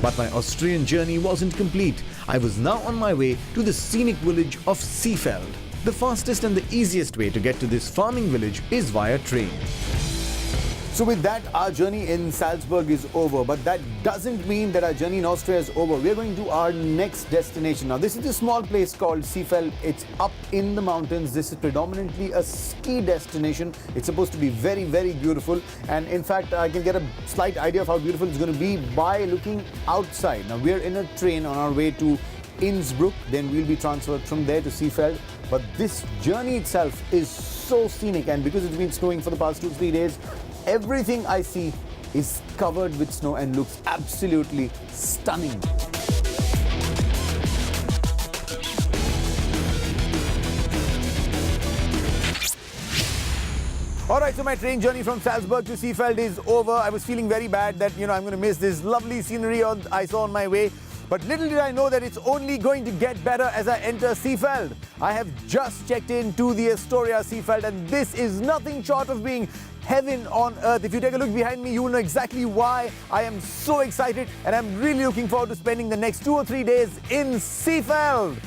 But my Austrian journey wasn't complete. I was now on my way to the scenic village of Seefeld. The fastest and the easiest way to get to this farming village is via train. So with that, our journey in Salzburg is over, but that doesn't mean that our journey in Austria is over. We're going to our next destination. Now, this is a small place called Seefeld. It's up in the mountains. This is predominantly a ski destination. It's supposed to be very, very beautiful. And in fact, I can get a slight idea of how beautiful it's going to be by looking outside. Now, we're in a train on our way to Innsbruck. Then we'll be transferred from there to Seefeld. But this journey itself is so scenic, and because it's been snowing for the past 2-3 days, everything I see is covered with snow and looks absolutely stunning. Alright, so my train journey from Salzburg to Seefeld is over. I was feeling very bad that, I'm going to miss this lovely scenery I saw on my way. But little did I know that it's only going to get better as I enter Seefeld. I have just checked into the Astoria Seefeld, and this is nothing short of being heaven on earth. If you take a look behind me, you will know exactly why I am so excited, and I'm really looking forward to spending the next 2 or 3 days in Seefeld.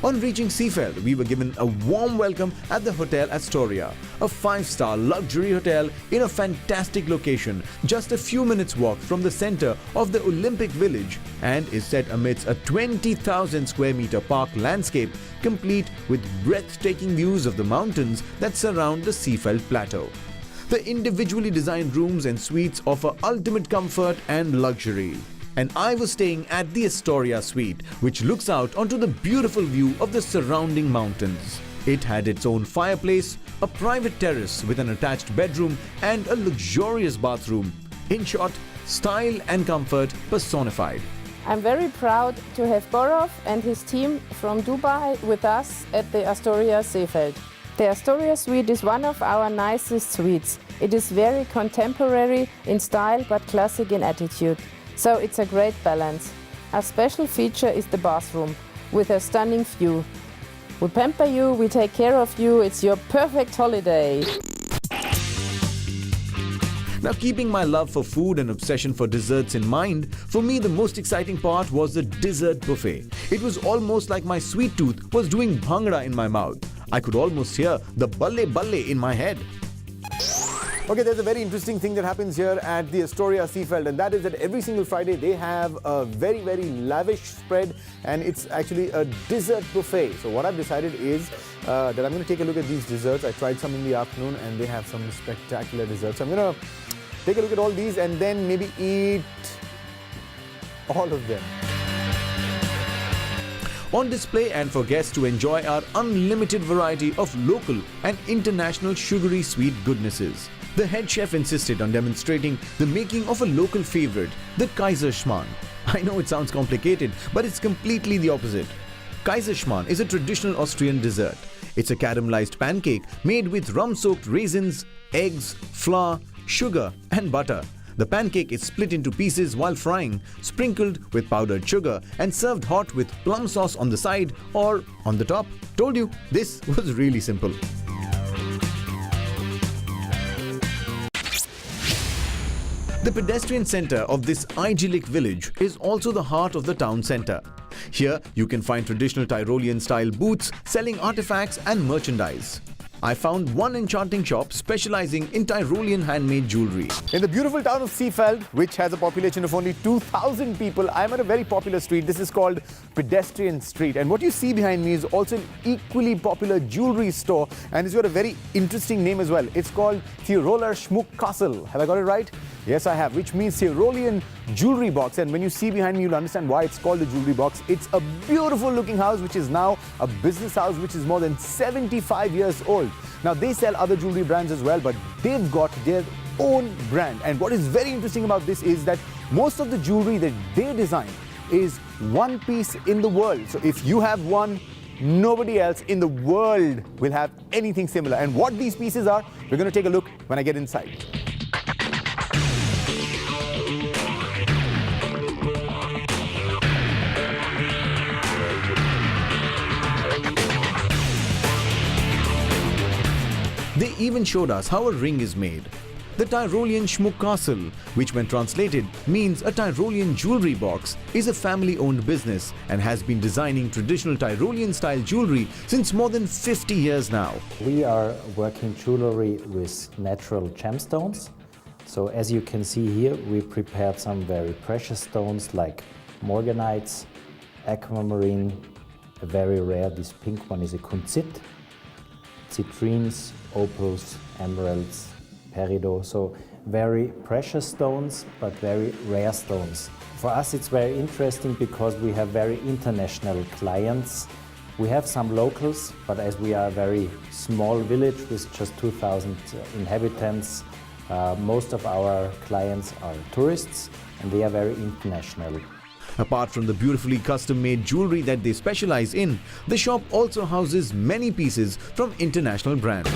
On reaching Seefeld, we were given a warm welcome at the Hotel Astoria, a 5-star luxury hotel in a fantastic location, just a few minutes walk from the center of the Olympic Village, and is set amidst a 20,000 square meter park landscape, complete with breathtaking views of the mountains that surround the Seefeld Plateau. The individually designed rooms and suites offer ultimate comfort and luxury. And I was staying at the Astoria Suite, which looks out onto the beautiful view of the surrounding mountains. It had its own fireplace, a private terrace with an attached bedroom, and a luxurious bathroom. In short, style and comfort personified. I'm very proud to have Borov and his team from Dubai with us at the Astoria Seefeld. The Astoria Suite is one of our nicest suites. It is very contemporary in style but classic in attitude. So it's a great balance. A special feature is the bathroom with a stunning view. We pamper you, we take care of you, it's your perfect holiday. Now, keeping my love for food and obsession for desserts in mind, for me the most exciting part was the dessert buffet. It was almost like my sweet tooth was doing bhangra in my mouth. I could almost hear the balle balle in my head. Okay, there's a very interesting thing that happens here at the Astoria Seefeld, and that is that every single Friday they have a very, very lavish spread, and it's actually a dessert buffet. So what I've decided is that I'm going to take a look at these desserts. I tried some in the afternoon and they have some spectacular desserts. So I'm going to take a look at all these and then maybe eat all of them. On display and for guests to enjoy are unlimited variety of local and international sugary sweet goodnesses. The head chef insisted on demonstrating the making of a local favorite, the Kaiserschmarrn. I know it sounds complicated, but it's completely the opposite. Kaiserschmarrn is a traditional Austrian dessert. It's a caramelized pancake made with rum-soaked raisins, eggs, flour, sugar and butter. The pancake is split into pieces while frying, sprinkled with powdered sugar and served hot with plum sauce on the side or on the top. Told you, this was really simple. The pedestrian center of this idyllic village is also the heart of the town center. Here you can find traditional Tyrolean-style booths selling artifacts and merchandise. I found one enchanting shop specializing in Tyrolean handmade jewelry. In the beautiful town of Seefeld, which has a population of only 2,000 people, I'm at a very popular street. This is called Pedestrian Street. And what you see behind me is also an equally popular jewelry store. And it's got a very interesting name as well. It's called Tyroler Schmuckkastel. Have I got it right? Yes, I have, which means Tyrolean jewelry box. And when you see behind me, you'll understand why it's called the jewelry box. It's a beautiful looking house, which is now a business house, which is more than 75 years old. Now, they sell other jewelry brands as well, but they've got their own brand. And what is very interesting about this is that most of the jewelry that they design is one piece in the world. So if you have one, nobody else in the world will have anything similar. And what these pieces are, we're going to take a look when I get inside. They even showed us how a ring is made. The Tyrolean Schmuckkassel, which when translated means a Tyrolean jewelry box, is a family-owned business and has been designing traditional Tyrolean-style jewelry since more than 50 years now. We are working jewelry with natural gemstones. So as you can see here, we prepared some very precious stones like morganites, aquamarine, a very rare, this pink one is a kunzit, citrines, opals, emeralds, peridot, so very precious stones, but very rare stones. For us it's very interesting because we have very international clients. We have some locals, but as we are a very small village with just 2,000 inhabitants, most of our clients are tourists and they are very international. Apart from the beautifully custom-made jewelry that they specialize in, the shop also houses many pieces from international brands.